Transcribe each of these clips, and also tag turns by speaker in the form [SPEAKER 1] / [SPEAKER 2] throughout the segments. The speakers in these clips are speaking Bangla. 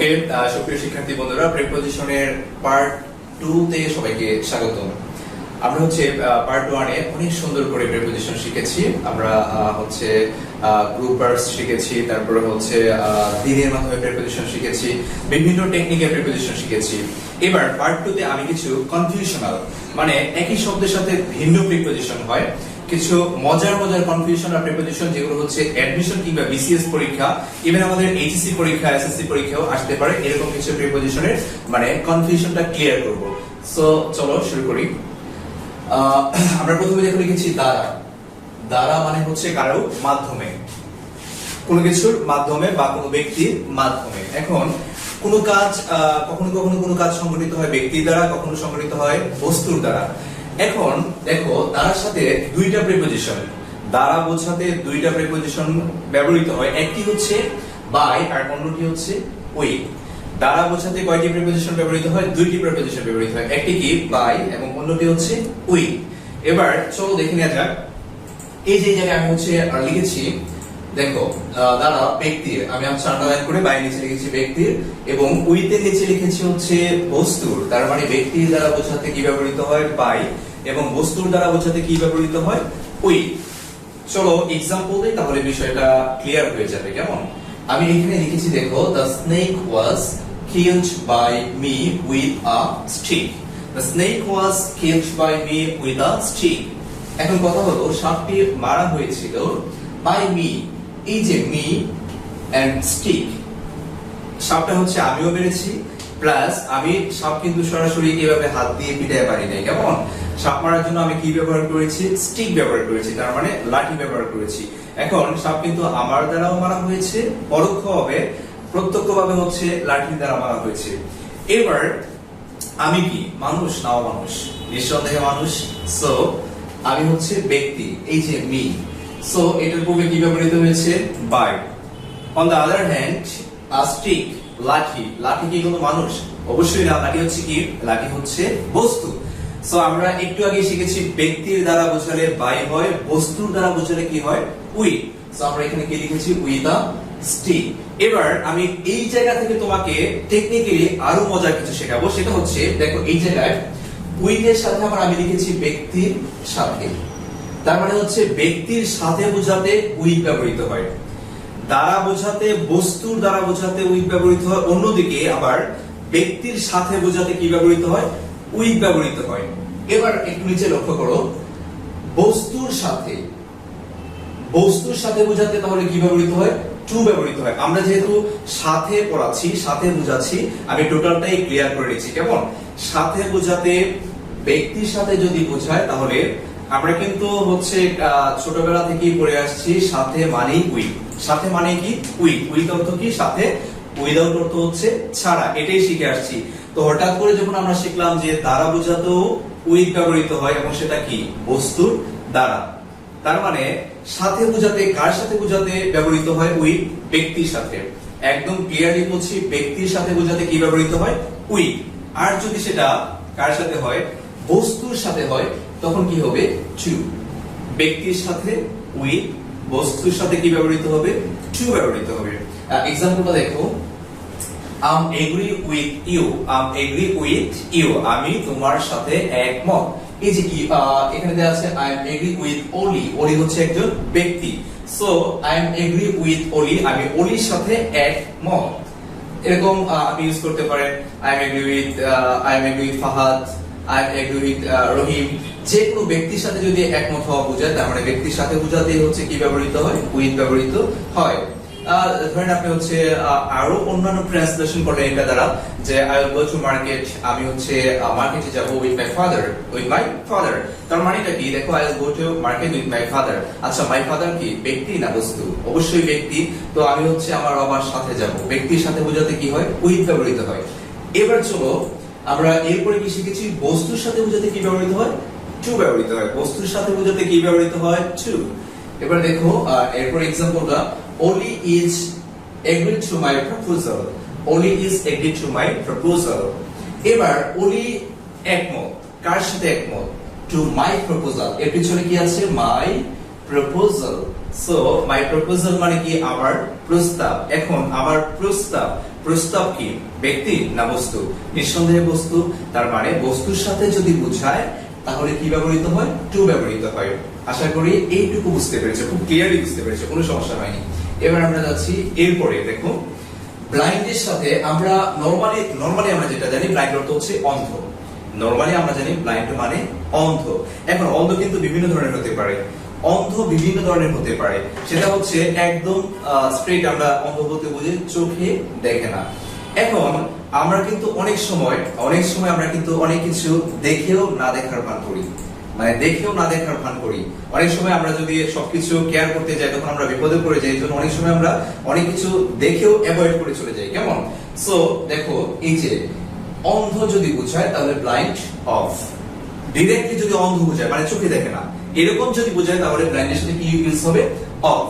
[SPEAKER 1] ওকে, সুপ্রিয় শিক্ষার্থী বন্ধুরা, প্রিপোজিশনের পার্ট 2 তে সবাইকে স্বাগতম। আমরা হচ্ছে পার্ট 1 এ অনেক সুন্দর করে প্রিপোজিশন শিখেছি। আমরা হচ্ছে গ্রুপ ভার্বস শিখেছি, তারপরে হচ্ছে দিনের মাধ্যমে প্রিপোজিশন শিখেছি, বিভিন্ন টেকনিকের প্রিপোজিশন শিখেছি। এবার পার্ট 2 তে আমি কিছু কনফিউশনাল, মানে একই শব্দের সাথে ভিন্ন প্রিপোজিশন হয়, কিছু মজার কনফিউশন আর প্রিপোজিশন যেগুলো হচ্ছে অ্যাডমিশন কিংবা বিসিএস পরীক্ষা, ইভেন আমাদের এইচএসসি পরীক্ষা, এসএসসি পরীক্ষাও আসতে পারে, এরকম কিছু প্রিপোজিশনের মানে কনফিউশনটা ক্লিয়ার করব। সো চলো শুরু করি। আমরা প্রথমে দেখে লিখেছি দ্বারা। দ্বারা মানে হচ্ছে কারো মাধ্যমে, কোনো কিছুর মাধ্যমে বা কোনো ব্যক্তির মাধ্যমে। এখন কোনো কাজ কখনো কোনো কাজ সংগঠিত হয় ব্যক্তির দ্বারা, কখনো সংগঠিত হয় বস্তুর দ্বারা। এখন দেখো দ্বারার সাথে দুইটা প্রিপোজিশন, দ্বারা বোঝাতে দুইটা প্রিপোজিশন ব্যবহৃত হয়, একটি হচ্ছে বাই আর অন্যটি হচ্ছে উইথ। দ্বারা বোঝাতে কয়টি প্রিপোজিশন ব্যবহৃত হয়? দুইটি প্রিপোজিশন ব্যবহৃত হয়, একটি কি বাই এবং অন্যটি হচ্ছে উইথ। এবার চলো দেখে নেওয়া যাক। এই যে জায়গায় আমি হচ্ছে লিখেছি, দেখো দ্বারা ব্যক্তির, আমি হচ্ছে আন্ডারলাইন করে বাই নিচে লিখেছি ব্যক্তির, এবং উইথের নিচে লিখেছি হচ্ছে বস্তুর। তার মানে ব্যক্তির দ্বারা বোঝাতে কি ব্যবহৃত হয়? বাই, এবং বস্তুর দ্বারা বোঝাতে কি ব্যবহৃত হয়? উইথ। চলো এক্সাম্পল দিই, তাহলে বিষয়টা ক্লিয়ার হয়ে যাবে। কেমন? আমি এখানে লিখেছি, দেখো the snake was killed by me with a stick. The snake was killed by me with a stick. এখন কথা হলো, সাপটি মারা হয়েছিল by me, এই যে মি এন্ড স্টিক, সাপটা হচ্ছে আমিও মেরেছি, প্লাস আমি সাপ কিন্তু সরাসরি এভাবে হাত দিয়ে পিটায় পারি নাই। কেমন? সাপ মারার জন্য আমি কি ব্যবহার করেছি? স্টিক ব্যবহার করেছি, তার মানে লাঠি ব্যবহার করেছি। এখন সাপ কিন্তু আমার দ্বারাও মারা হয়েছে, পরোক্ষভাবে, প্রত্যক্ষভাবে হচ্ছে লাঠির দ্বারা মারা হয়েছে। এবার আমি কি মানুষ? নাও মানুষ, নিঃসন্দেহে মানুষ। সো আমি হচ্ছে ব্যক্তি, এই যে মি। সো এটার পূর্বে কি ব্যবহৃত হয়েছে? Bye. On the other hand a stick, লাঠি। লাঠি কি কোনো মানুষ? অবশ্যই না। লাঠি হচ্ছে কি? লাঠি হচ্ছে বস্তু। সো আমরা একটু আগে শিখেছি ব্যক্তির দ্বারা বোঝালে বাই হয়, বস্তুর দ্বারা বোঝালে কি হয়? উইথ। সো আমরা এখানে কি লিখেছি? With a stick. এবার আমি এই জায়গা থেকে তোমাকে টেকনিক্যালি আরো মজার কিছু শেখাবো। সেটা হচ্ছে, দেখো এই জায়গায় উইথ এর সাথে আবার আমি লিখেছি ব্যক্তির সাথে। তার মানে হচ্ছে ব্যক্তির সাথে বোঝাতে উইথ ব্যবহৃত হয়, দ্বারা বোঝাতে, বস্তুর দ্বারা বোঝাতে উইথ ব্যবহৃত হয়, অন্যদিকে আবার ব্যক্তির সাথে বোঝাতে কি ব্যবহৃত হয়? উইথ ব্যবহৃত হয়। এবার একটু নিচে লক্ষ্য করো, বস্তুর সাথে, বস্তুর সাথে বোঝাতে তাহলে কি ব্যবহৃত হয়? টু ব্যবহৃত হয়। আমরা যেহেতু সাথে পড়াচ্ছি, সাথে বোঝাচ্ছি, আমি টোটালটাই ক্লিয়ার করে নিচ্ছি। কেমন? সাথে বোঝাতে ব্যক্তির সাথে যদি বোঝায়, তাহলে আমরা কিন্তু হচ্ছে ছোটবেলা থেকেই পড়ে আসছি, সাথে মানেই উইথ। সাথে মানে কি? উইথ। উইথ অর্থ কি? সাথে। উইদাউট অর্থ হচ্ছে ছাড়া। এটাই শিখে আসছি। তো হঠাৎ করে যখন আমরা শিখলাম যে দ্বারা বোঝাতেও উইথ ব্যবহৃত হয়, এবং সেটা কি? বস্তুর দ্বারা। তার মানে সাথে বোঝাতে, কার সাথে বোঝাতে ব্যবহৃত হয়? উইথ। ব্যক্তির সাথে। একদম ক্লিয়ারলি বলছি, ব্যক্তির সাথে বোঝাতে কি ব্যবহৃত হয়? উইথ। আর যদি সেটা কার সাথে হয়? বস্তুর সাথে হয়, তখন কি হবে? টু। ব্যক্তির সাথে উইথ, বস্তুর সাথে কি ব্যবহৃত হবে? টু ব্যবহৃত হবে। এক্সাম্পলটা দেখো, I am agree with you. I am agree with you, আমি তোমার সাথে একমত। এই যে কি এখানে দেওয়া আছে, আই এম এগ্রি উইথ ওলি। ওলি হচ্ছে একজন ব্যক্তি। So I am agree with ওলি, আমি ওলির সাথে একমত। এরকম আপনি ইউজ করতে পারেন, I am agree with Fahad, I am agree with Rahim. যে কোনো ব্যক্তির সাথে যদি একমত হওয়া বোঝায়, তার মানে ব্যক্তির সাথে বোঝাতে হচ্ছে কি ব্যবহৃত হয়? উইথ ব্যবহৃত হয়। ধরেন আপনি হচ্ছে আরো অন্যান্য ট্রান্সলেশন করলেন এটা দ্বারা, যে I will go to market, আমি হচ্ছে মার্কেটে যাব with my father. With my father, তার মানেটা কি? দেখো, I will go to market with my father. আচ্ছা, মাই ফাদার কি? ব্যক্তি না বস্তু? অবশ্যই ব্যক্তি। তো আমি হচ্ছে আমার বাবার সাথে যাব। ব্যক্তির সাথে বোঝাতে কি হয়? উইথ ব্যবহৃত হয়। এবার চলো আমরা এরপরে কি শিখেছি? বস্তুর সাথে বোঝাতে কি ব্যবহৃত হয়? টু ব্যবহৃত হয়। বস্তুর সাথে বোঝাতে কি ব্যবহৃত হয়? টু। এবার দেখো এরপর এক্সাম্পলটা, Oli is agreed to my proposal. Oli is agreed to my proposal. এবার Oli একমত, কার সাথে একমত? To my proposal. এর পিছনে কি আছে? My proposal. So my proposal মানে কি? আমার প্রস্তাব। এখন আমার প্রস্তাব, প্রস্তাব কি, ব্যক্তি না বস্তু? নিঃসন্দেহে বস্তু। তার মানে বস্তুর সাথে যদি বোঝায় তাহলে কি ব্যবহৃত হয়? টু ব্যবহৃত হয়। আশা করি এইটুকু বুঝতে পেরেছো, খুব ক্লিয়ারলি বুঝতে পেরেছো, কোনো সমস্যা হয়নি। এবার আমরা যাচ্ছি এরপরে। দেখো, ব্লাইন্ডের সাথে আমরা নরমালি আমরা যেটা জানি, ব্লাইন্ড অর্থ হচ্ছে অন্ধ। নরমালি আমরা জানি ব্লাইন্ড মানে অন্ধ। এখন অন্ধ কিন্তু বিভিন্ন ধরনের হতে পারে। অন্ধ বিভিন্ন ধরনের হতে পারে। সেটা হচ্ছে একদম স্ট্রেট আমরা অন্ধ বলতে বুঝি চোখে দেখে না। এখন আমরা কিন্তু অনেক সময় আমরা কিন্তু অনেক কিছু দেখেও না দেখার ভান করি, মানে দেখেও না দেখার ভান করি। অনেক সময় আমরা যদি সবকিছু কেয়ার করতে যাই তখন আমরা বিপদে পড়ে যাই। জন্য অনেক সময় আমরা অনেক কিছু দেখেও অ্যাভয়েড করে চলে যাই। কেমন? সো দেখো, এই যে অন্ধ যদি বোঝায় তাহলে ব্লাইন্ড অফ। ডিরেক্টলি যদি অন্ধ বোঝায় মানে চোখে দেখে না, এরকম যদি বোঝায় তাহলে ব্লাইন্ডের সাথে কি ইউজ হবে? অফ।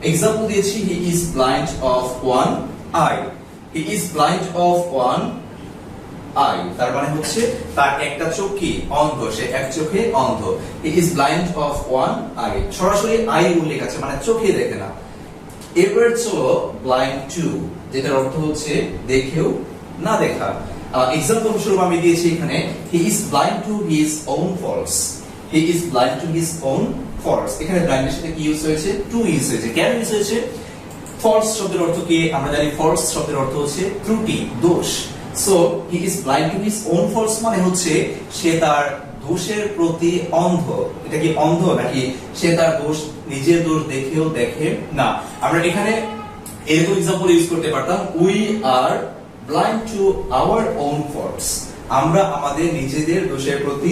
[SPEAKER 1] এক্সাম্পল দিয়েছি, হি is blind of one I. He is blind of one I, তার মানে হচ্ছে তার একটা চোখ কি অন্ধ, সে এক চোখে অন্ধ। হি is blind of one I, সরাসরি আই উল্লেখ আছে মানে চোখে দেখে না। এবার চলো ব্লাইন্ড টু, যেটার অর্থ হচ্ছে দেখেও না দেখা। এক্সাম্পল স্বরূপ আমি দিয়েছি এখানে, he is blind to his own faults. He is blind to his own faults. এখানে ব্লাইন্ডের সাথে কি ইউজ হয়েছে? টু ইউজ হয়েছে। কেন ইউজ হয়েছে? ফলস শব্দের অর্থ কি আমরা জানি, ফলস শব্দের অর্থ হচ্ছে ত্রুটি, দোষ। So he is blind to his own faults মানে হচ্ছে সে তার দোষের প্রতি অন্ধ। এটা কি অন্ধ নাকি সে তার দোষ, নিজের দোষ দেখেও দেখে না? আমরা এখানে এরকম এক্সাম্পল ইউজ করতে পারতাম, we are blind to our own faults. আমরা আমাদের নিজেদের দোষের প্রতি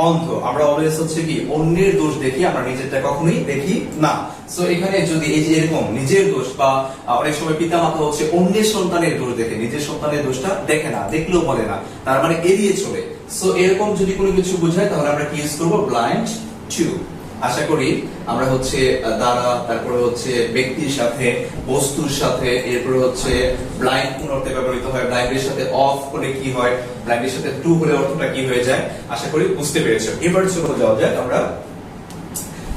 [SPEAKER 1] অন্ধ। আমরা অলওয়েজ হচ্ছে কি অন্যের দোষ দেখি, আমরা নিজেরটা কখনোই দেখি না। সো এখানে যদি এই যে এরকম নিজের দোষ, বা অনেক সময় পিতামাতা হচ্ছে অন্যের সন্তানের দোষ দেখে, নিজের সন্তানের দোষটা দেখে না, দেখলেও বলে না, তার মানে এড়িয়ে চলে। সো এরকম যদি কোনো কিছু বোঝায় তাহলে আমরা কি ইউজ করব? Blind to. আশা করি আমরা হচ্ছে দ্বারা, তারপরে হচ্ছে ব্যক্তির সাথে, বস্তুর সাথে, এরপরে হচ্ছে ব্লাইন্ড কোন অর্থে ব্যবহৃত হয়, ব্লাইন্ডের সাথে অফ হলে কি হয়, ব্লাইন্ডের সাথে টু হলে অর্থটা কি হয়ে যায়, আশা করি বুঝতে পেরেছো। এবার চলে যাওয়া যাক,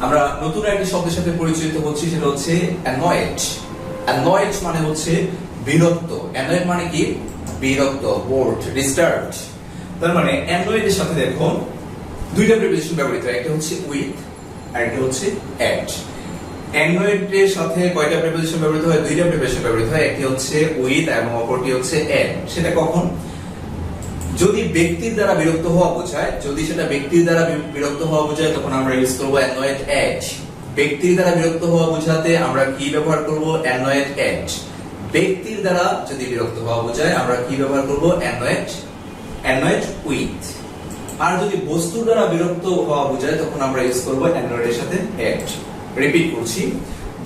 [SPEAKER 1] আমরা নতুন একটা শব্দের সাথে পরিচিত হচ্ছি, সেটা হচ্ছে অ্যানয়েড। অ্যানয়েড মানে হচ্ছে বিরক্ত। অ্যানয়েড মানে কি? বিরক্ত, বোর্ড, ডিস্টার্বড। তার মানে অ্যানয়েডের সাথে দেখো দুইটা প্রিপোজিশন ব্যবহৃত হয়, একটা হচ্ছে উইথ আর একটা হচ্ছে এট। অ্যানয়েডের সাথে কয়টা প্রিপোজিশন ব্যবহৃত হয়? দুইটা প্রিপোজিশন ব্যবহৃত হয়, একটি হচ্ছে উইথ এবং অপরটি হচ্ছে এট। সেটা কখন? যদি ব্যক্তির দ্বারা বিরক্ত হওয়া বোঝায়, যদি সেটা ব্যক্তির দ্বারা বিরক্ত হওয়া বোঝায় তখন আমরা ইউজ করব অ্যানয়েড এট। ব্যক্তির দ্বারা বিরক্ত হওয়া বোঝাতে আমরা কি ব্যবহার করব? অ্যানয়েড এট। ব্যক্তির দ্বারা যদি বিরক্ত হওয়া বোঝায় আমরা কি ব্যবহার করব? Annoyed with. আর যদি বস্তুর দ্বারা বিরক্ত হওয়া বোঝায় তখন আমরা ইউজ করব অ্যানয়েড এর সাথে এট। রিপিট করছি,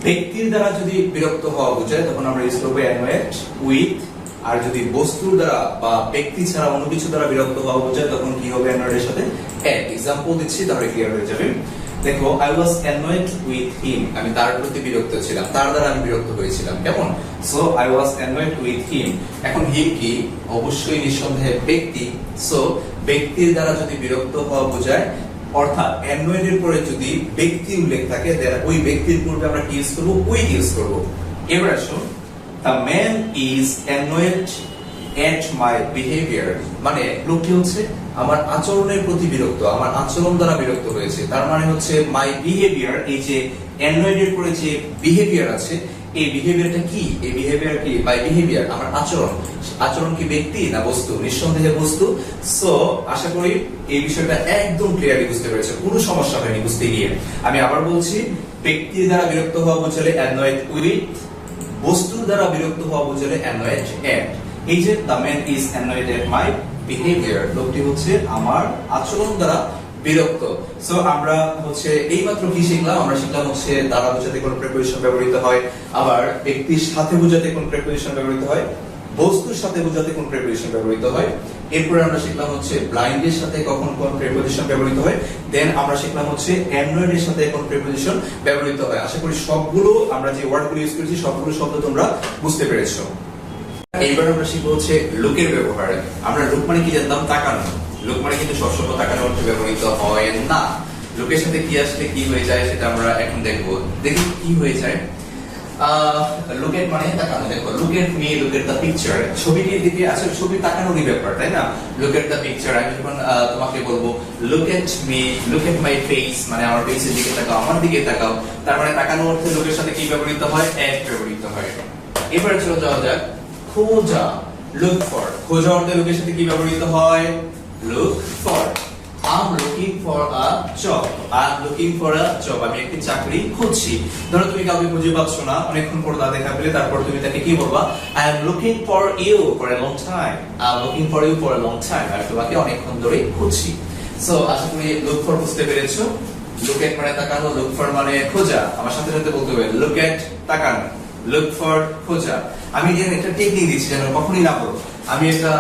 [SPEAKER 1] ব্যক্তির দ্বারা যদি বিরক্ত হওয়া বোঝায় তখন আমরা ইউজ করব অ্যানয়েড উইথ। আর যদি বস্তুর দ্বারা বা ব্যক্তি ছাড়া অন্য কিছু দ্বারা বিরক্ত হওয়া বোঝায় তখন কি হবে? অ্যানয়েড এর সাথে এট। এক্সাম্পল দিচ্ছি তাহলে ক্লিয়ার হয়ে যাবে। দেখো, I was annoyed with him, আমি তার প্রতি বিরক্ত ছিলাম, তার দ্বারা আমি বিরক্ত হয়েছিলাম। কেমন? So I was annoyed with him. এখন হিম কি? অবশ্যই নিঃসন্দেহে ব্যক্তি। সো ব্যক্তির দ্বারা যদি বিরক্ত হওয়া বোঝায়, অর্থাৎ অ্যানয়েড এর পরে যদি ব্যক্তি উল্লেখ থাকে, দেন ওই ব্যক্তির পূর্বে আমরা কি ইউজ করব? উইথ ইউজ করব। এবার আসুন, the man is annoyed at my behaviour, মানে লোকটি হচ্ছে আমার আচরণের প্রতি বিরক্ত, আমার আচরণ দ্বারা বিরক্ত হয়েছে। তার মানে হচ্ছে মাই বিহেভিয়ার, এই যে অ্যানয়েড এর পরে যে বিহেভিয়ার আছে, এই বিহেভিয়ারটা কি? এই বিহেভিয়ার কি? মাই বিহেভিয়ার, আমার আচরণ। আচরণ কি ব্যক্তি না বস্তু? নিঃসন্দেহে বস্তু। সো আশা করি এই বিষয়টা একদম ক্লিয়ারলি বুঝতে পেরেছো, কোনো সমস্যা হয়নি বুঝতে গিয়ে। আমি আবার বলছি, ব্যক্তির দ্বারা বিরক্ত হওয়া বোঝালে অ্যানয়েড উইথ, বস্তুর দ্বারা বিরক্ত হওয়া বোঝালে অ্যানয়েড এট। এই যে the man is annoyed at my behaviour, লোকটি হচ্ছে আমার আচরণ দ্বারা বিরক্ত। সো আমরা হচ্ছে এইমাত্র কি শিখলাম? আমরা শিখলাম হচ্ছে দ্বারা বোঝাতে কোন প্রিপোজিশন ব্যবহৃত হয়, আবার ব্যক্তির সাথে বোঝাতে কোন প্রিপোজিশন ব্যবহৃত হয়, বস্তুর সাথে বোঝাতে কোন প্রিপোজিশন ব্যবহৃত হয়। এরপরে আমরা শিখলাম হচ্ছে ব্লাইন্ডের সাথে কখন কোন প্রিপোজিশন ব্যবহৃত হয়। দেন আমরা শিখলাম হচ্ছে অ্যানয়েড এর সাথে কোন প্রিপোজিশন ব্যবহৃত হয়। আশা করি সবগুলো আমরা যে ওয়ার্ডগুলো ইউজ করেছি সবগুলো শব্দ তোমরা বুঝতে পেরেছো। এইবার আমরা শিখবো হচ্ছে লুকের ব্যবহার। আমরা লুক মানে কি জানতাম? তাকানো। লুক মানে কিন্তু সবসময় তাকানো অর্থে ব্যবহৃত হয় না। লুকের সাথে কি আসলে কি হয়ে যায় সেটা আমরা এখন দেখবো। দেখি কি হয়ে যায়। লুক এট মানে তাকানো। দেখো look at me, look at the picture, ছবিটির দিকে আসলে ছবি তাকানোরই ব্যাপার, তাই না? লুক এট দ্য পিকচার, আমি যখন তোমাকে বলবো look at me, look at my face, মানে আমার ফেসের দিকে তাকাও, আমার দিকে তাকাও, তার মানে তাকানো অর্থে লোকের সাথে কি ব্যবহৃত হয়? এট ব্যবহৃত হয়। এবারে চলে যাওয়া যাক খোঁজা, লুক ফর, খোঁজা অর্থে লোকের সাথে কি ব্যবহৃত হয়? Look for. I'm looking for a job. I'm looking for a job. আমি একটি চাকরি খুঁজছি। ধরো তুমি কাউকে খুঁজে পাচ্ছ না, অনেকক্ষণ পর তা দেখা পেলে, তারপর তুমি তাকে কি বলবা? I am looking for you for a long time. I'm looking for you for a long time. আমি তোমাকে অনেকক্ষণ ধরে খুঁজছি। সো আশা করি look for বুঝতে পেরেছো। look at মানে তাকানো, look for মানে খোঁজা। আমার সাথে সাথে বলতে হবে look at তাকানো, look for খোঁজা। আমি যেন একটা টেকনিক দিচ্ছি, যেন কখনোই না বলো আমি একটা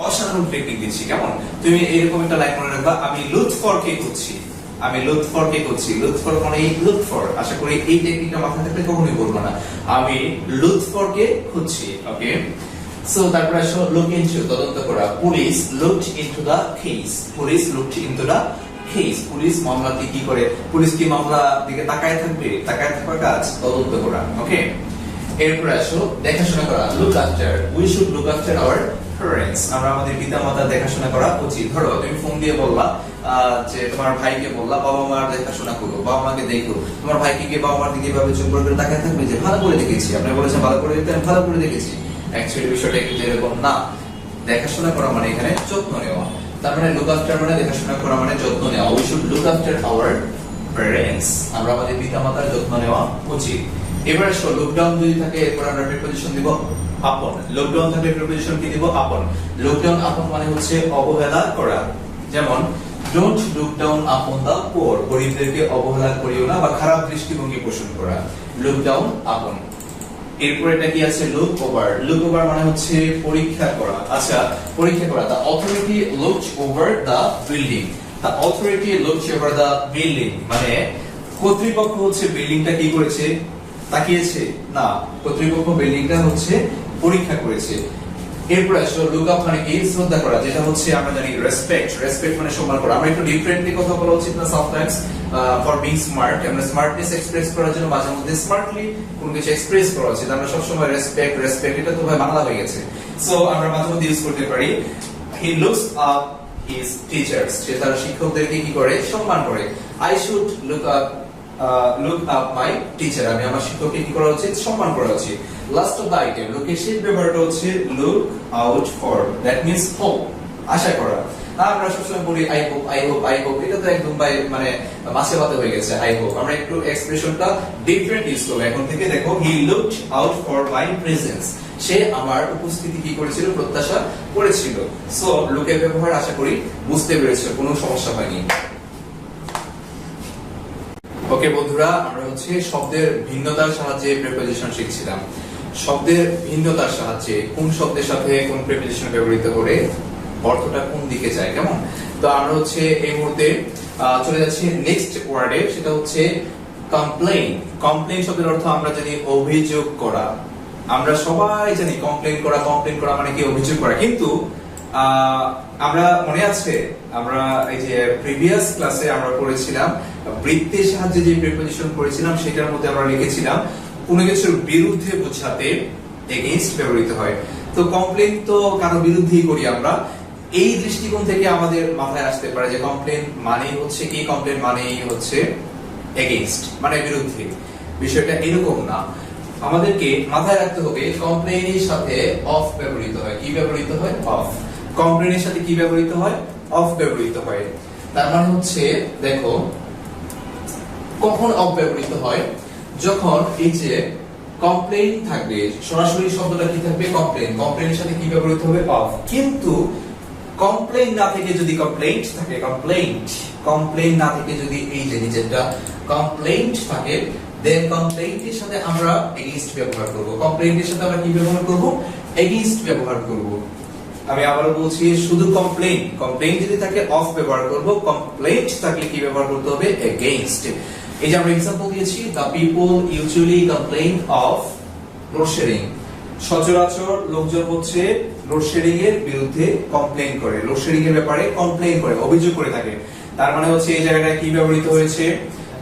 [SPEAKER 1] অসাধারণ টেকনিক দিচ্ছি, কেমন? তুমি এরকম একটা লাইন মনে রাখবা, আমি লুক ফর কে খুঁজছি, আমি লুক ফর কে খুঁজছি। লুক ফর মানে লুক ফর। আশা করি এই টেকনিকটা মাথায় থাকলে কখনোই বলবো না, আমি লুক ফর কে খুঁজছি। ওকে, সো তারপর আসো লুক ইনটু, তদন্ত করা। Police looked into the case, police looked into the case. Police মামলাটি কি করে? পুলিশ কি মামলা দিকে তাকায় থাকবে? তাকায় থাকার কাজ তদন্ত করা। ওকে, এরপর আসো দেখাশোনা করা। Look after, we should look after our parents, আমরা আমাদের পিতামাতার দেখাশোনা করা উচিত। ধরো তুমি ফোন দিয়ে বললা যে তোমার ভাইকে বললা বাবা মার দেখাশোনা করো, বাবা মাকে দেখো। তোমার ভাইকে কি বাবা মার দিকে এভাবে চুপ করে তাকায় থাকবে যে ভালো করে দেখেছি? আপনি বলেছেন ভালো করে দেখতে, আমি ভালো করে দেখেছি। অ্যাকচুয়ালি বিষয়টা কিন্তু এরকম না। দেখাশোনা করা মানে এখানে যত্ন নেওয়া। তার মানে লুক আফটার মানে দেখাশোনা করা মানে যত্ন নেওয়া। We should look after our parents, আমরা আমাদের পিতামাতার যত্ন নেওয়া উচিত। এবারে আসো লকডাউন যদি থাকে, এরপর আমরা প্রিপোজিশন দিব আপন। লকডাউন থাকলে প্রিপোজিশন কি দিব? আপন। লকডাউন আপন মানে হচ্ছে অবহেলা করা। যেমন don't look down upon the poor, গরিবদেরকে অবহেলা করিও না বা খারাপ দৃষ্টিভঙ্গি পোষণ করা। লকডাউন আপন। এরপর এটা কি আছে? Look over. লুক ওভার মানে হচ্ছে পরীক্ষা করা। আচ্ছা, পরীক্ষা করা। The authority looked over the building, the authority looked over the building মানে কর্তৃপক্ষ হচ্ছে বিল্ডিংটা কি করেছে? তাকিয়েছে না, কর্তৃপক্ষ বিল্ডিংটা হচ্ছে পরীক্ষা করেছে। এরপর আসো লুক আপ মানে কি? শ্রদ্ধা করা, যেটা হচ্ছে আমরা জানি রেসপেক্ট। রেসপেক্ট মানে সম্মান করা। আমরা একটু ডিফারেন্টলি কথা বলা উচিত না সামটাইমস? ফর বিং স্মার্ট, আমরা স্মার্টনেস এক্সপ্রেস করার জন্য মাঝে মধ্যে স্মার্টলি কোন কিছু এক্সপ্রেস করা উচিত। আমরা সব সময় রেসপেক্ট রেসপেক্ট এটা তো ভাই বাংলা হয়ে গেছে। সো আমরা মাঝে মধ্যে ইউজ করতে পারি he looks up his teachers, সে তার শিক্ষকদেরকে কি করে? সম্মান করে। I should look up my teacher, আমি আমার শিক্ষককে কি করা উচিত? সম্মান করা উচিত। লাস্ট অফ দা আইটেম, লুকের শেষ ব্যবহারটা হচ্ছে look out for, that means hope, আশা করা। আমরা সবসময় বলি I hope, I hope, I hope, এটা তো একদম ভাই মানে মাছে ভাতে হয়ে গেছে আই হোপ। আমরা একটু এক্সপ্রেশনটা ডিফারেন্ট ইউজ করব এখন থেকে। দেখো he looked out for my presence, সে আমার উপস্থিতি কি করেছিল? প্রত্যাশা করেছিল। সো লুকের ব্যবহার আশা করি বুঝতে পেরেছো, কোনো সমস্যা হয়নি। ওকে বন্ধুরা, আমরা হচ্ছে শব্দের ভিন্নতার সাহায্যে প্রিপোজিশন শিখছিলাম। শব্দের ভিন্নতার সাহায্যে কোন শব্দের সাথে কোন প্রিপোজিশন ব্যবহৃত করে অর্থটা কোন দিকে যায়, কেমন? তো আমরা হচ্ছে এই মুহূর্তে চলে যাচ্ছি নেক্সট ওয়ার্ডে, সেটা হচ্ছে কমপ্লেইন। কমপ্লেইন শব্দের অর্থ আমরা জানি অভিযোগ করা। আমরা সবাই জানি কমপ্লেইন করা, কমপ্লেইন করা মানে কি? অভিযোগ করা। কিন্তু আমরা মনে আছে আমরা এই যে প্রিভিয়াস ক্লাসে আমরা পড়েছিলাম বৃত্তের সাহায্যে যে প্রিপোজিশন করেছিলাম সেটার মধ্যে আমরা লিখেছিলাম কোনো কিছুর বিরুদ্ধে বোঝাতে এগেইনস্ট ব্যবহৃত হয়। তো কমপ্লেইন তো কারো বিরুদ্ধেই করি আমরা। এই দৃষ্টিকোণ থেকে আমাদের মাথায় আসতে পারে যে কমপ্লেইন মানেই হচ্ছে কি? কমপ্লেইন মানেই হচ্ছে এগেইনস্ট মানে বিরুদ্ধে। বিষয়টা এরকম না, আমাদেরকে মাথায় রাখতে হবে কমপ্লেইনের সাথে অফ ব্যবহৃত হয়। কি ব্যবহৃত হয়? অফ। কমপ্লেইনের সাথে কি ব্যবহৃত হয়? অফ ব্যবহৃত হয়। তার মানে হচ্ছে দেখো কখন অফ ব্যবহৃত হয়? যখন এই যে কমপ্লেইন থাকবে, সরাসরি শব্দটা কি থাকবে? কমপ্লেইন। কমপ্লেইনের সাথে কি ব্যবহৃত হবে? অফ। কিন্তু কমপ্লেইন না থেকে যদি কমপ্লেইন্ট থাকে, কমপ্লেইন্ট, কমপ্লেইন না থেকে যদি এই যে নিচেরটা কমপ্লেইন্ট থাকে, দেন কমপ্লেইন্টের সাথে আমরা এগেইনস্ট ব্যবহার করব। কমপ্লেইন্টের সাথে আমরা কি ব্যবহার করব? এগেইনস্ট ব্যবহার করব। আমি আবারো বলছি, শুধু কমপ্লেইন, কমপ্লেইন যদি থাকে অফ ব্যবহার করব, কমপ্লেইন্ট থাকলে কি ব্যবহার করতে হবে? এগেইনস্ট। এই যে আমরা एग्जांपल দিয়েছি, the people usually complain of load shedding, সচরাচর লোকজন হচ্ছে লোডশেডিং এর বিরুদ্ধে কমপ্লেইন করে, লোডশেডিং এর ব্যাপারে কমপ্লেইন করে, অভিযোগ করে থাকে। তার মানে হচ্ছে এই জায়গাটায় কি ব্যবহৃত হয়েছে?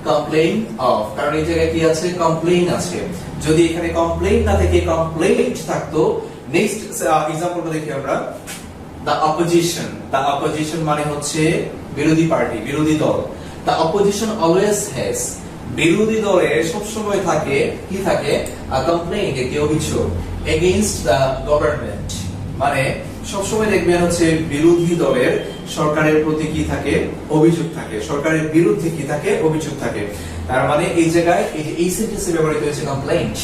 [SPEAKER 1] কমপ্লেইন অফ, কারণ এই জায়গায় কি আছে, কমপ্লেইন আছে। যদি এখানে কমপ্লেইন না থেকে কমপ্লেইন্ট থাকতো, নেক্সট এক্সাম্পলটা দেখি আমরা, দ্য অপোজিশন। দ্য অপোজিশন মানে হচ্ছে বিরোধী পার্টি, বিরোধী দল। দ্য অপোজিশন অলওয়েজ হ্যাজ, বিরোধী দলের সব সময় থাকে কি থাকে, কমপ্লেইন, একটি অভিযোগ, এগেইনস্ট দ্য গভর্নমেন্ট, মানে সব সময় দেখবেন হচ্ছে বিরোধী দলের সরকারের প্রতি কি থাকে, অভিযোগ থাকে, সরকারের বিরুদ্ধে কি থাকে, অভিযোগ থাকে। তার মানে এই জায়গায় এই সেন্টেন্সে ব্যবহৃত হয়েছে complaint,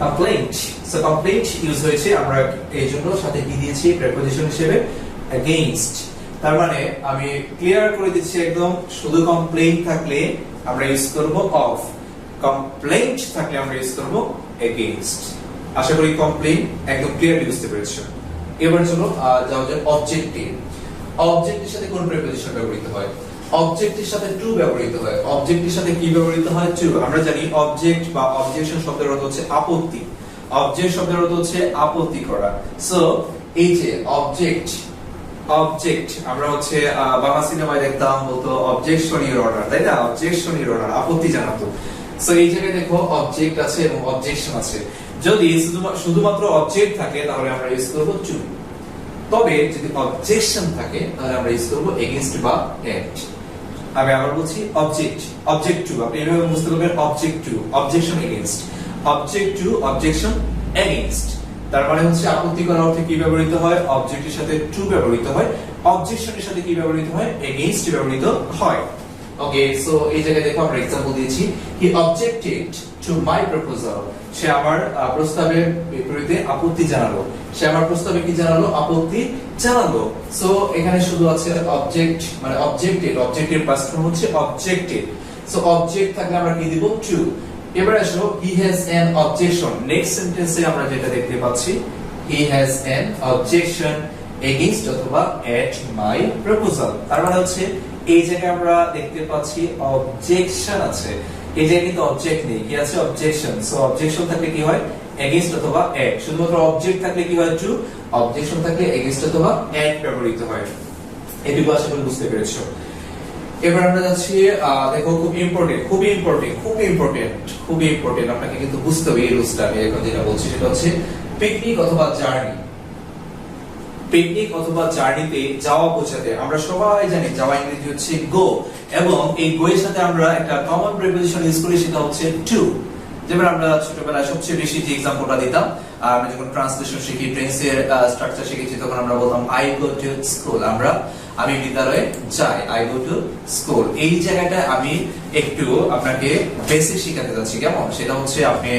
[SPEAKER 1] complaint. So complaint use হয়েছে, আমরা এই জন্য সাথে কি দিয়েছি প্রিপোজিশন হিসেবে এগেইনস্ট। তার মানে আমি ক্লিয়ার করে দিচ্ছি একদম, শুধু কমপ্লেইন্ট থাকলে আমরা ইউজ করব অফ, কমপ্লেইন্ট থাকলে আমরা ইউজ করব এগেইনস্ট। আশা করি কমপ্লেইন একদম ক্লিয়ারলি বুঝতে পেরেছো। এবার চলো যাও যে অবজেক্টিভ। অবজেক্টের সাথে কোন প্রিপোজিশন ব্যবহৃত হয়? অবজেক্টের সাথে টু ব্যবহৃত হয়। অবজেক্টের সাথে কি ব্যবহৃত হয়? টু। আমরা জানি অবজেক্ট বা অবজেকশন শব্দের অর্থ হচ্ছে আপত্তি। অবজেক্ট শব্দের অর্থ হচ্ছে আপত্তি করা। সো এই যে অবজেক্ট, অবজেক্ট আমরা হচ্ছে বাংলা সিনেমায় দেখতাম, বলতো অবজেকশন ইউর অর্ডার, তাই না? অবজেকশন ইউর অর্ডার, আপত্তি জানাতো। সো এই জায়গায় দেখো অবজেক্ট আছে এবং অবজেকশন আছে। যদি শুধুমাত্র অবজেক্ট থাকে তাহলে আমরা ইউজ করব টু, তবে যদি অবজেকশন থাকে তাহলে আমরা ইউজ করব এগেইনস্ট বা এট। আমি আবার বলছি অবজেক্ট, অবজেক্ট টু, আপনি এভাবে বুঝতে পারবেন object to, objection against, object to, objection against. তার মানে হচ্ছে আপত্তি করার অর্থে কি ব্যবহৃত হয়? অবজেক্টের সাথে টু ব্যবহৃত হয়, অবজেকশনের সাথে কি ব্যবহৃত হয়? এগেইনস্ট ব্যবহৃত হয়। ওকে, সো এই জায়গায় দেখো আমরা एग्जांपल দিয়েছি, হি অবজেক্টেড টু মাই প্রপোজাল, সে আমার প্রস্তাবের বিপরীতে আপত্তি জানালো। সে আমার প্রস্তাবে কি জানালো? আপত্তি জানালো। সো এখানে শুধু আছে অবজেক্ট, মানে অবজেক্টেড, অবজেক্টের পাস্ট ফর্ম হচ্ছে অবজেক্টেড। সো অবজেক্ট থাকলে আমরা কি দিব? টু। এবার আসো he has an objection. Next সেন্টেন্সে আমরা যেটা দেখতে পাচ্ছি, he has an objection against অথবা এট মাই প্রপোজাল। তার মানে হচ্ছে এই জায়গায় আমরা দেখতে পাচ্ছি অবজেকশন আছে, এই জায়গায় কিন্তু অবজেক্ট নেই, কি আছে? অবজেকশন। সো অবজেকশন থাকলে কি হয়? এগেইনস্ট অথবা এট। শুধুমাত্র অবজেক্ট থাকলে কি হয়? টু। অবজেকশন থাকলে এগেইনস্ট অথবা এট ব্যবহৃত হয়। এটুকু আশা করি বুঝতে পেরেছো। এবার আমরা যাচ্ছি, দেখো খুব ইম্পর্টেন্ট, খুবই ইম্পর্টেন্ট, খুবই ইম্পর্টেন্ট, খুবই ইম্পর্টেন্ট, আপনাকে কিন্তু বুঝতে হবে এই রুলসটা। আমি এখন যেটা বলছি সেটা হচ্ছে পিকনিক অথবা জার্নি। পিকনিক অথবা জার্নিতে যাওয়া বোঝাতে আমরা সবাই জানি যাওয়া ইংরেজি হচ্ছে গো, এবং এই গো এর সাথে আমরা একটা কমন প্রিপোজিশন ইউজ করি, সেটা হচ্ছে টু। যেমন আমরা ছোটবেলায় সবচেয়ে বেশি যে एग्जांपलটা দিতাম, আমরা যখন ট্রান্সলেশন শিখি, টেন্সের স্ট্রাকচার শিখেছি, তখন আমরা বলতাম আই গো টু স্কুল, আমি বিদ্যালয়ে যাই, আই গো টু স্কুল। এই জায়গাটা আমি একটু আপনাকে বেসিক শেখাতে যাচ্ছি, কেমন? সেটা হচ্ছে আপনি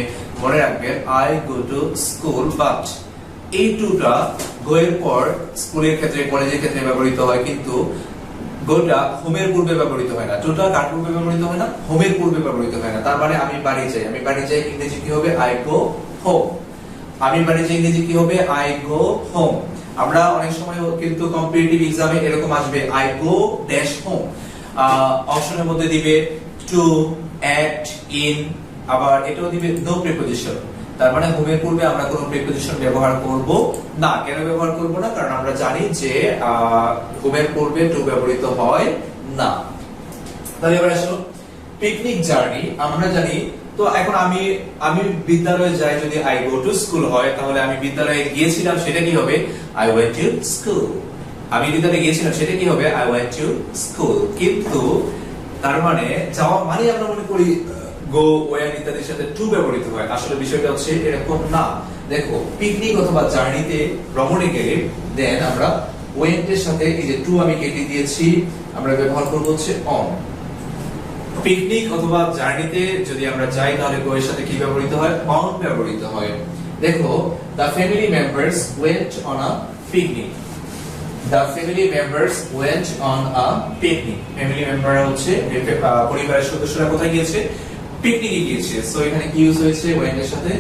[SPEAKER 1] মনে রাখবেন I go to school, but এই টুটা গো এর পর স্কুলের ক্ষেত্রে, কলেজের ক্ষেত্রে ব্যবহৃত হয়, কিন্তু গোটা হোমের পূর্বে ব্যবহৃত হয় না। টুটা কার পূর্বে ব্যবহৃত হয় না? হোমের পূর্বে ব্যবহৃত হয় না। তার মানে আমি বাড়ি যাই, আমি বাড়ি যাই ইংরেজি কি হবে? I go home. আমি বাড়ি যাই ইংরেজি কি হবে? I go home. আমরা অনেক সময় কিন্তু কম্পিটিটিভ এক্সামে এরকম আসবে আই গো ড্যাশ হোম, অপশনের মধ্যে দিবে টু, এট, ইন, আবার এটাও দিবে নো প্রিপোজিশন। তার মানে হোমের পূর্বে আমরা কোনো প্রিপোজিশন ব্যবহার করব না। কেন ব্যবহার করব না? কারণ আমরা জানি যে হোমের পূর্বে টু ব্যবহৃত হয় না। তাহলে এবার আসলে পিকনিক জার্নি আমরা জানি। তো এখন আমি বিদ্যালয়ে যাই, যদি আই গো টু স্কুল হয়, তাহলে আমি বিদ্যালয়ে গিয়েছিলাম, সেটা কি হবে? I went to school. আমি বিদ্যালয়ে গিয়েছিলাম, সেটা কি হবে? I went to school. কিন্তু তার মানে যাওয়া মানে আমরা মনে করি গো, ওয়েন ইত্যাদির সাথে টু ব্যবহৃত হয়। আসলে বিষয়টা হচ্ছে এরকম না। দেখো পিকনিক অথবা জার্নিতে, ভ্রমণে গেলে দেন আমরা ওয়েন্ট এর সাথে এই যে টু আমি কেটে দিয়েছি, আমরা ব্যবহার করব হচ্ছে অন। পিকনিক অথবা জার্নিতে যদি আমরা যাই, তাহলে গো এর সাথে কি ব্যবহৃত হয়? অন ব্যবহৃত হয়। দেখো the family members went on a picnic. The family members went on a picnic. Family মেম্বাররা হচ্ছে পরিবারের সদস্যরা কোথায় গিয়েছে? পিকনিকে গিয়েছে। সো এখানে কি ইউজ হয়েছে? ওয়েন্ট এর সাথে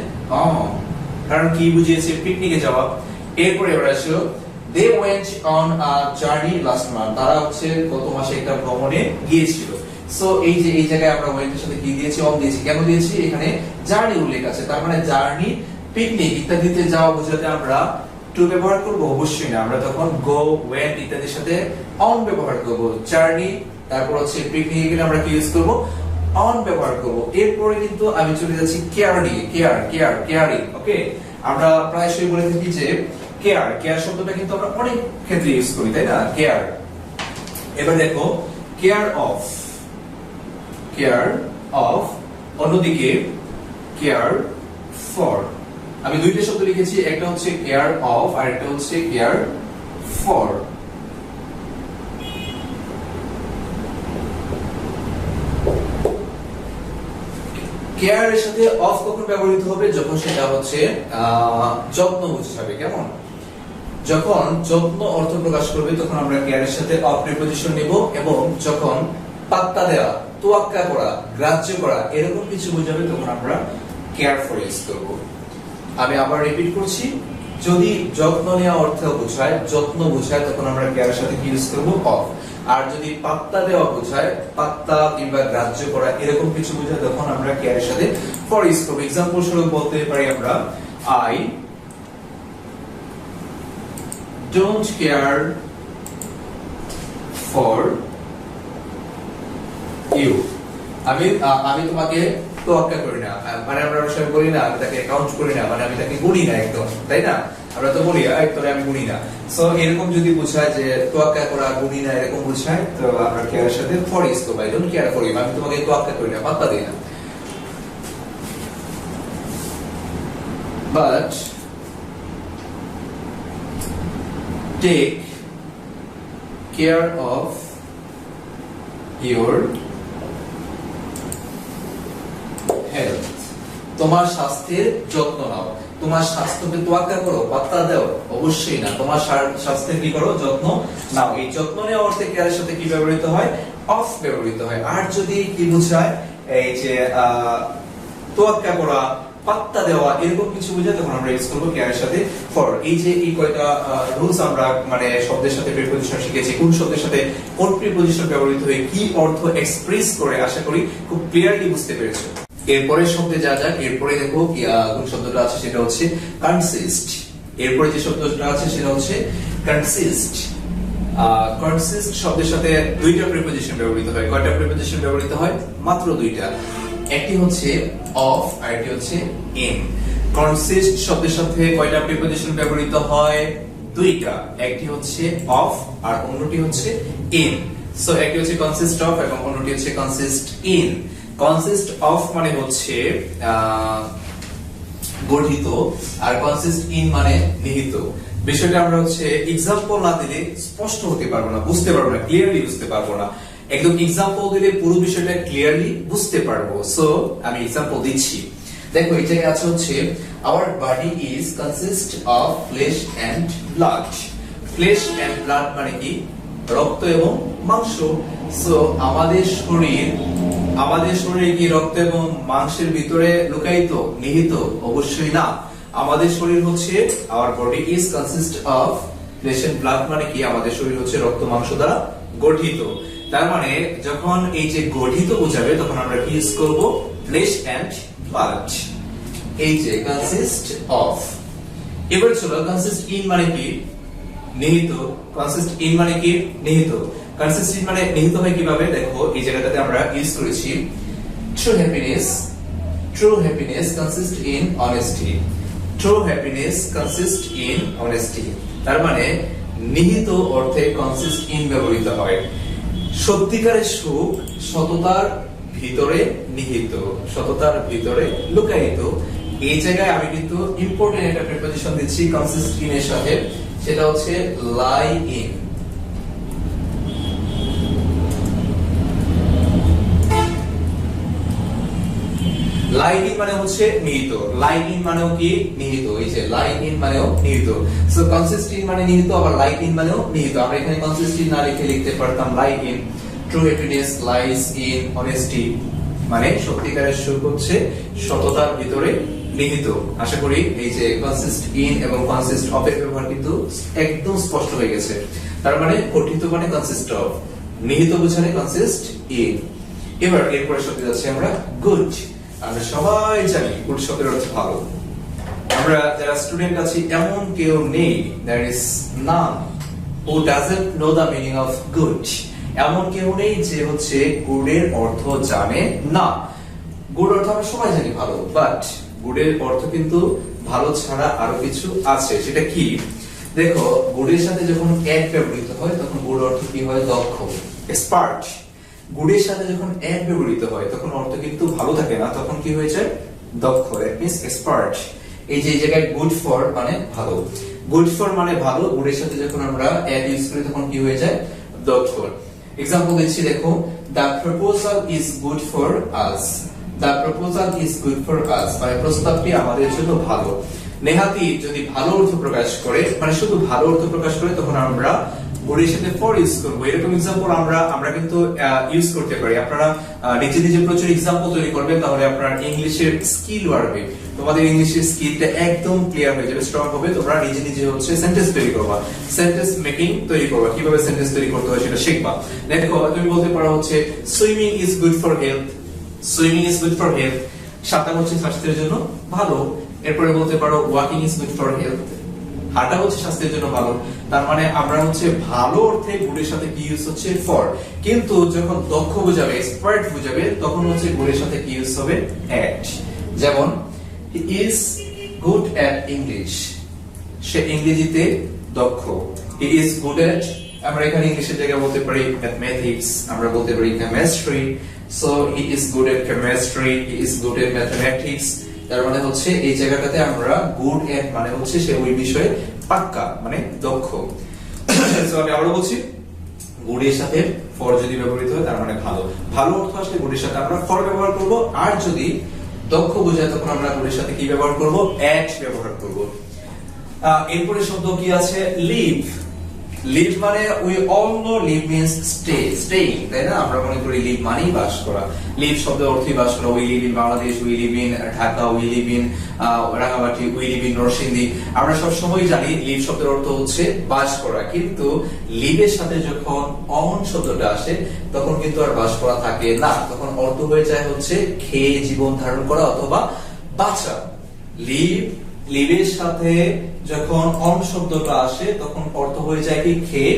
[SPEAKER 1] অন, কারণ কি বুঝিয়েছে? পিকনিকে যাওয়া। এরপরে এবার আসলো they went on a journey last month. তারা হচ্ছে গত মাসে একটা ভ্রমণে গিয়েছিল। সো এই যে এই জায়গায় আমরা ওয়েন্ট এর সাথে কি দিয়েছি? অন দিয়েছি। কেন দিয়েছি? এখানে জার্নি উল্লেখ আছে। তার মানে জার্নি, পিকনিক ইত্যাদিতে যাওয়া বোঝাতে আমরা টু ব্যবহার করব? অবশ্যই না। আমরা তখন গো, ওয়েন্ট ইত্যাদির সাথে অন ব্যবহার করব। জার্নি, তারপর হচ্ছে পিকনিকে গেলে আমরা কি ইউজ করব? অন ব্যবহার করব। এরপরে কিন্তু আমি চলে যাচ্ছি কেয়ার নিয়ে, কেয়ারিং। ওকে, আমরা প্রায়শই বলে থাকি যে কেয়ার শব্দটা কিন্তু আমরা অনেক ক্ষেত্রে ইউজ করি, তাই না? কেয়ার। এবার দেখো কেয়ার অফ, অন্যদিকে কেয়ার ফর। আমি দুইটা শব্দ লিখেছি, একটা হচ্ছে কেয়ার অফ আর একটা হচ্ছে কেয়ার ফর। কেয়ার এর সাথে অফ কখন ব্যবহৃত হবে? যখন সেটা হচ্ছে যত্ন বোঝাবে। কেমন? যখন যত্ন অর্থ প্রকাশ করবে তখন আমরা কেয়ারের সাথে অফ প্রিপজিশন নেব, এবং যখন পাত্তা দেওয়া, তোয়াক্কা করা, গ্রাহ্য করা এরকম কিছু বোঝাবে তখন আমরা কেয়ার ফর ইউজ করব। আমি আবার রিপিট করছি, যদি যত্ন নেওয়া অর্থ বোঝায়, যত্ন বোঝায়, তখন আমরা কেয়ারের সাথে কি ইউজ করব? অফ। আর যদি পাত্তা দেওয়া বোঝায়, পাত্তা কিংবা গ্রাহ্য করা এরকম কিছু বোঝায়, তখন আমরা কেয়ারের সাথে ফর ইউজ করব। एग्जांपल স্বরূপ বলতে পারি আমরা I don't care for you. আমি তোমাকে তোয়াক্কা করি না, মানে আমরা সবাই বলি না আমি তাকে কাউন্ট করি না, মানে আমি তাকে গুনি না একদম, তাই না? আমরা তো বলি তোরে আমি গুনি না। সো এরকম যদি বোঝায় যে তোয়াক্কা করা, গুনি না এরকম বোঝায়, তো আমরা কেয়ারের সাথে ফর ইউজ করব। I don't care for you, আমি তোমাকে তোয়াক্কা করি না, পাত্তা দিই না। But take care of your health. তোমার স্বাস্থ্যের যত্ন নাও। তোমার স্বাস্থ্যকে তোয়াক্কা করো, পাত্তা দাও? অবশ্যই না। তোমার স্বাস্থ্যের কি করো? যত্ন নাও। এই যত্ন নেওয়া অর্থে কেয়ারের সাথে কি ব্যবহৃত হয়? অফ ব্যবহৃত হয়। আর যদি কি বোঝায়, এই যে তোয়াক্কা করা, পাত্তা দেওয়া এরকম কিছু বোঝায়, তখন আমরা ইউজ করব কেয়ারের সাথে ফর। এই যে এই কয়টা রুলস আমরা মানে শব্দের সাথে প্রিপজিশন শিখেছি, কোন শব্দের সাথে কোন প্রিপজিশন ব্যবহৃত হয়, কি অর্থ এক্সপ্রেস করে, আশা করি খুব ক্লিয়ারলি বুঝতে পেরেছো। এরপরে শব্দে যা যাক, এরপরে দেখো কোন শব্দটা আছে সেটা হচ্ছে কনসিস্ট। এরপরে যে শব্দটা আছে সেটা হচ্ছে কনসিস্ট। কনসিস্ট শব্দের সাথে দুইটা প্রিপজিশন ব্যবহৃত হয়। কয়টা প্রিপজিশন ব্যবহৃত হয়? মাত্র দুইটা। একটি হচ্ছে অফ আর একটি হচ্ছে ইন। কনসিস্ট শব্দের সাথে কয়টা প্রিপজিশন ব্যবহৃত হয়? দুইটা। একটি হচ্ছে অফ আর অন্যটি হচ্ছে ইন। সো একটি হচ্ছে কনসিস্ট অফ এবং অন্যটি হচ্ছে কনসিস্ট ইন। কনসিস্ট অফ মানে হচ্ছে গঠিত, আর কনসিস্ট ইন মানে নিহিত। বিষয়টা আমরা হচ্ছে এক্সাম্পল না দিলে স্পষ্ট হতে পারবো না, বুঝতে পারবো না, ক্লিয়ারলি বুঝতে পারবো না। একদম এক্সাম্পল দিলে পুরো বিষয়টা ক্লিয়ারলি বুঝতে পারবো। সো আমি এক্সাম্পল দিচ্ছি। দেখো এই জায়গায় আছে হচ্ছে our body is consist of flesh and blood. Flesh and blood মানে কি? রক্ত এবং মাংস। সো আমাদের শরীরে কি রক্ত এবং মাংসের ভিতরে লুকায়িত, নিহিত? অবশ্যই না। আমাদের শরীর হচ্ছে our body is consist of flesh and blood মানে কি? আমাদের শরীর হচ্ছে রক্ত মাংস দ্বারা গঠিত। তার মানে যখন এই যে গঠিত বোঝাবে তখন আমরা কি ইউজ করব? Flesh and blood. এই যে কনসিস্ট অফ। এবার চলো কনসিস্ট ইন মানে কি? নিহিত। কনসিস্ট ইন মানে কি? নিহিত। কনসিস্ট ইন মানে নিহিত হয় কিভাবে? দেখো এই জায়গাটাতে আমরা ইউজ করেছি true happiness consist in honesty. True happiness consist in honesty. তার মানে নিহিত অর্থে কনসিস্ট ইন ব্যবহৃত হয়। সত্যিকারের সুখ সততার ভিতরে নিহিত, সততার ভিতরে লুকায়িত। এই জায়গায় আমি কিন্তু ইম্পর্টেন্ট একটা প্রিপজিশন দিচ্ছি কনসিস্ট ইন এর সাথে, সেটা হচ্ছে লাই ইন। লাই ইন মানে হচ্ছে নিহিত। লাই ইন মানেও কি? নিহিত। এই যে লাই ইন মানেও নিহিত। সো কনসিস্ট ইন মানে নিহিত, আবার লাই ইন মানেও নিহিত। আমরা এখানে কনসিস্ট ইন না লিখে লিখতে পারতাম lie in. True happiness lies in honesty মানে সত্যিকারের সুখ হচ্ছে সততার ভিতরে নিহিত। আশা করি এই যে কনসিস্ট ইন এবং কনসিস্ট অফ এর ব্যবহার কিন্তু একদম স্পষ্ট হয়ে গেছে। তার মানে গঠিত মানে কনসিস্ট অফ, নিহিত বোঝালে কনসিস্ট ইন। এবার এরপরে শব্দ যাচ্ছে আমরা গুড। আমরা সবাই জানি গুড শব্দের অর্থ ভালো। আমরা যারা স্টুডেন্ট আছি এমন কেউ নেই, there is none who doesn't know the meaning of good. এমন কেউ নেই যে হচ্ছে গুডের অর্থ জানে না। গুড অর্থ আমরা সবাই জানি ভালো, বাট গুডের অর্থ কিন্তু ভালো ছাড়া আরো কিছু আছে। সেটা কি? দেখো, গুডের সাথে যখন এক ব্যবহৃত হয় তখন গুড অর্থ কি হয়? দক্ষ, এক্সপার্ট। গুডের সাথে যখন এক ব্যবহৃত হয় তখন অর্থ কিন্তু ভালো থাকে না, তখন কি হয়ে যায়? দক্ষ, দ্যাট মিন্স এক্সপার্ট। এই যে জায়গায় গুড ফর মানে ভালো, গুড ফর মানে ভালো, গুডের সাথে যখন আমরা এক ইউজ করি তখন কি হয়ে যায়? দক্ষ। এক্সাম্পল দিচ্ছি, দেখো, the proposal is good for us. The proposal is good for us মানে প্রস্তাবটি আমাদের জন্য ভালো। নেহাতি যদি ভালো অর্থ প্রকাশ করে, মানে শুধু ভালো অর্থ প্রকাশ করে, তখন আমরা গুডের সাথে ফর ইউজ করব। এরকম एग्जांपल আমরা কিন্তু ইউজ করতে পারি। আপনারা নিজে নিজে প্রচুর एग्जांपल তৈরি করবেন, তাহলে আপনার ইংলিশের স্কিল বাড়বে, তোমাদের ইংলিশের স্কিলটা একদম ক্লিয়ার হয়ে যাবে, স্ট্রং হবে। তোমরা নিজে নিজে হচ্ছে সেন্টেন্স তৈরি করবা, সেন্টেন্স মেকিং তৈরি করবা, কিভাবে সেন্টেন্স তৈরি করতে হয় সেটা শিখবা। দেখো, তুমি বলতে পারো হচ্ছে swimming is good for health. Swimming is good for health, সাঁতার হচ্ছে স্বাস্থ্যের জন্য ভালো। এরপরে বলতে পারো walking is good for health, হাঁটা হচ্ছে স্বাস্থ্যের জন্য ভালো। তার মানে আমরা হচ্ছে ভালো অর্থে গুডের সাথে কি ইউজ হচ্ছে? ফর। কিন্তু যখন দক্ষ বোঝাবে, এক্সপার্ট বোঝাবে, তখন হচ্ছে গুডের সাথে কি ইউজ হবে? এট। যেমন he is good at English, সে ইংরেজিতে দক্ষ। হি ইজ গুড এট, আমরা এখানে ইংলিশের জায়গায় বলতে পারি ম্যাথমেটিক্স, আমরা বলতে পারি chemistry. So he is good at chemistry, he is good at mathematics. তার মানে হচ্ছে এই জায়গাটাতে আমরা গুড এট মানে হচ্ছে সে ওই বিষয়ে পাক্কা, মানে দক্ষ। সো আমি আবারো বলছি, গুডের সাথে ফর যদি ব্যবহৃত হয় তার মানে ভালো। ভালো অর্থ আসলে গুডের সাথে আমরা ফর ব্যবহার করব, আর যদি দক্ষ বোঝায় তখন আমরা গুডের সাথে কি ব্যবহার করব? এট ব্যবহার করব। এরপরে শব্দ কি আছে? লিভ। লিভ মানে we all know live means stay, staying, তাই না? আমরা মনে করি লিভ মানেই বাস করা। লিভ শব্দের অর্থই বাস করা। We live in Bangladesh, we live in Dhaka, we live in Rangamati, we live in Narsingdi. আমরা সব সময় জানি লিভ শব্দের অর্থ হচ্ছে বাস করা, কিন্তু লিভের সাথে যখন অন শব্দটা আসে তখন কিন্তু আর বাস করা থাকে না, তখন অর্থ হয়ে যায় হচ্ছে খেয়ে জীবন ধারণ করা অথবা বাঁচা। লিভ, লিভের সাথে যখন অন শব্দটা আসে তখন অর্থ হয়ে যায় কি? খেয়ে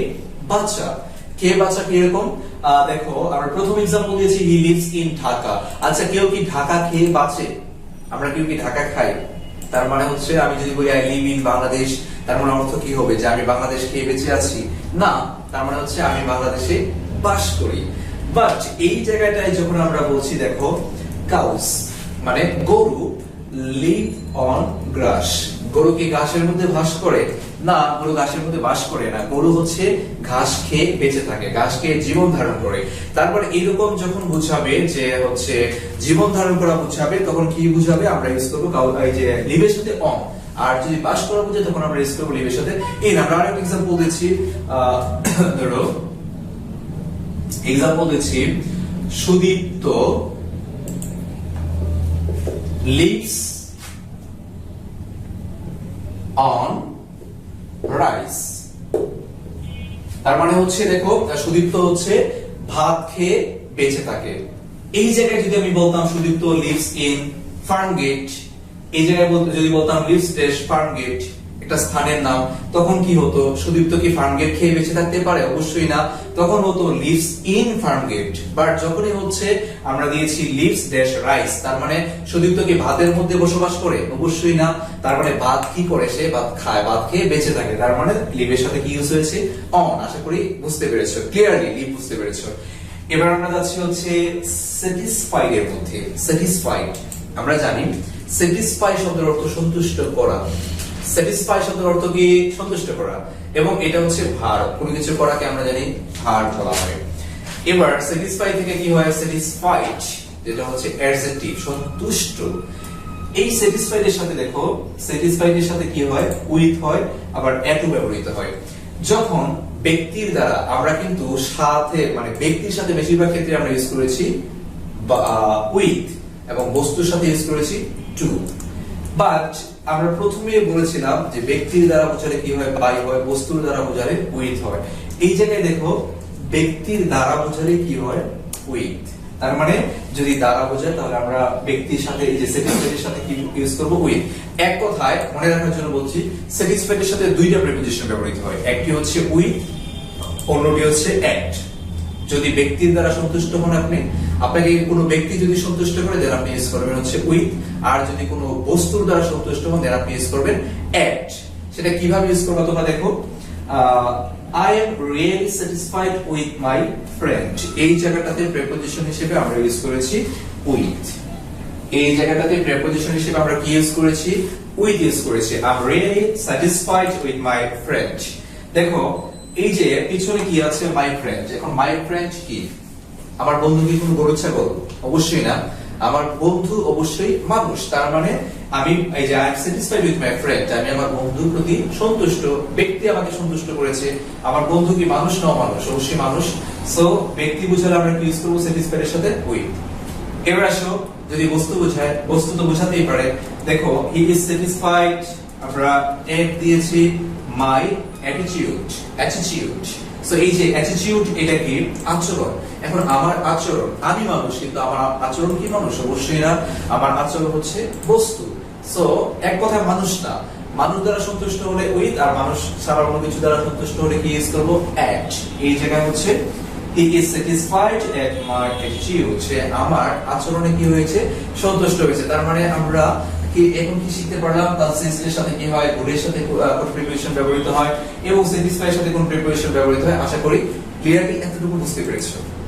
[SPEAKER 1] বাঁচা। খেয়ে বাঁচা কিরকম? দেখো, আমরা প্রথম एग्जांपल দিয়েছি হি লিভস ইন ঢাকা। আচ্ছা, কেউ কি ঢাকা খেয়ে বাঁচে? আমরা কেউ কি ঢাকা খাই? তার মানে হচ্ছে আমি যদি বলি আই লিভ ইন বাংলাদেশ, তার মানে অর্থ কি হবে? যে আমি বাংলাদেশ খেয়ে বেঁচে আছি? না, তার মানে হচ্ছে আমি বাংলাদেশে বাস করি। বাট এই জায়গাটায় যখন আমরা বলছি, দেখো, কাউস মানে গরু লিভ অন গ্রাস। গরু কি ঘাসের মধ্যে বাস করে? না, গরু ঘাসের মধ্যে বাস করে না। গরু হচ্ছে ঘাস খেয়ে বেঁচে থাকে, ঘাস খেয়ে জীবন ধারণ করে। তারপর এরকম যখন বুঝাবে যে হচ্ছে জীবন ধারণ করা বুঝাবে, তখন কি বুঝাবে? আমরা ইউজ করবো এই যে লিভের সাথে অন। আর যদি বাস করা বুঝে তখন আমরা ইউজ করবো লিভের সাথে ইন। আমরা আরেকটা एग्जांपल দিচ্ছি, ধরো एग्जांपल দিচ্ছি, সুদীপ্ত lives on rice। তার মানে হচ্ছে দেখো, সুদীপ্ত হচ্ছে ভাত খেয়ে বেঁচে থাকে। এই জায়গায় যদি আমি বলতাম সুদীপ্ত লিভস ইন ফার্মগেট, এই জায়গায় যদি বলতাম লিভস ড্যাশ ফার্মগেট, একটা স্থানের নাম, তখন কি হতো? সুদীপ্ত কি ফার্মগেট খেয়ে বেঁচে থাকতে পারে? অবশ্যই না, তখন হতো লিভস ইন ফার্মগেট। বাট যখনই হচ্ছে আমরা দিয়েছি লিভস ড্যাশ রাইস, তার মানে সুদীপ্ত কি ভাতের মধ্যে বসবাস করে? অবশ্যই না, তার মানে ভাত কি করে? সে ভাত খায়, ভাত খেয়ে বেঁচে থাকে। তার মানে লিভের সাথে কি ইউজ হয়েছে? অন। আশা করি বুঝতে পেরেছো, ক্লিয়ারলি লিভ বুঝতে পেরেছো। এবার আমরা যাচ্ছি হচ্ছে স্যাটিসফাইড এর মধ্যে। স্যাটিসফাইড, আমরা জানি স্যাটিসফাই শব্দের অর্থ সন্তুষ্ট করা। স্যাটিসফাই শব্দের অর্থ কি? সন্তুষ্ট করা, এবং এটা হচ্ছে ভার্ব। কোনো কিছু করাকে আমরা জানি ভার্ব বলা হয়। এবার স্যাটিসফাই থেকে কি হয়? স্যাটিসফাইড, যেটা হচ্ছে অ্যাডজেক্টিভ, সন্তুষ্ট। এই স্যাটিসফাইড এর সাথে দেখো, স্যাটিসফাইড এর সাথে কি হয়? উইথ হয়, আবার এটু ব্যবহৃত হয়। যখন ব্যক্তির দ্বারা, আমরা কিন্তু সাথে মানে ব্যক্তির সাথে বেশিরভাগ ক্ষেত্রে আমরা ইউজ করেছি উইথ, এবং বস্তুর সাথে ইউজ করেছি টু। বাট আমরা প্রথমে বলেছিলাম যে ব্যক্তির দ্বারা বোঝালে কি হয়? বাই হয়, বস্তুর দ্বারা বোঝালে উইথ হয়। এই জায়গায় দেখো, ব্যক্তির দ্বারা বোঝালে কি হয়? উইথ। তার মানে যদি দ্বারা বোঝায় তাহলে আমরা ব্যক্তির সাথে, এই যে স্যাটিসফাইড এর সাথে কি ইউজ করব? উইথ। এক কথায় মনে রাখার জন্য বলছি, স্যাটিসফাইড এর সাথে দুইটা প্রিপোজিশন ব্যবহৃত হয়, একটি হচ্ছে উইথ, অন্যটি হচ্ছে এট। যদি ব্যক্তির দ্বারা সন্তুষ্ট হন আপনি, আপনাকে কোনো ব্যক্তি যদি সন্তুষ্ট করে দেন আপনি ইউজ করবেন হচ্ছে উইথ, আর যদি কোনো বস্তুর দ্বারা সন্তুষ্ট হন দেন আপনি ইউজ করবেন এট। সেটা কিভাবে ইউজ করবে তোমরা দেখো, I am really satisfied with my friend, এই জায়গাটাতে প্রিপজিশন হিসেবে আমরা ইউজ করেছি উইথ। এই জায়গাটাতে প্রিপজিশন হিসেবে আমরা কি ইউজ করেছি, উইথ ইউজ করেছি। I'm really satisfied with my friend। দেখো এই যে পিছনে কি আছে, মাই ফ্রেন্ড। এখন মাই ফ্রেন্ড কি, আমার বন্ধু কি কোনো গরু ছাগল? অবশ্যই না, আমার বন্ধু অবশ্যই মানুষ। তার মানে আমি এই যে I am satisfied with my friend, আমি আমার বন্ধুর প্রতি সন্তুষ্ট, ব্যক্তি আমাকে সন্তুষ্ট করেছে। আমার বন্ধু কি মানুষ না অমানুষ? অবশ্যই মানুষ। সো ব্যক্তি বোঝালে আমরা কি ইউজ করব স্যাটিসফাইড এর সাথে উইথ। এবার আসো যদি বস্তু বোঝায়, বস্তু তো বোঝাতেই পারে। দেখো হি ইজ স্যাটিসফাইড, আমরা এট দিয়েছি মাই অ্যাটিটিউড। সো এই যে অ্যাটিটিউড এটা কি, আচরণ। এখন আমার আচরণ, আমি মানুষ কিন্তু আমার আচরণ কি মানুষ? অবশ্যই না, আমার আচরণ হচ্ছে বস্তু। সো এক কথা মানুষ না, মানুষ দ্বারা সন্তুষ্ট হলে উইথ, আর মানুষ ছাড়া অন্য কিছু দ্বারা সন্তুষ্ট হলে কি ইউজ করব এট। এই জায়গায় হচ্ছে he is satisfied at my attitude, সে আমার আচরণে কি হয়েছে, সন্তুষ্ট হয়েছে। তার মানে আমরা কি এখন কি শিখতে পারলাম, কনসেন্ট এর সাথে কি হয়, গুড এর সাথে কোন প্রিপোজিশন ব্যবহৃত হয় এবং স্যাটিসফাই এর সাথে কোন প্রিপোজিশন ব্যবহৃত হয়। আশা করি ক্লিয়ারলি এতটুকু বুঝতে পেরেছো।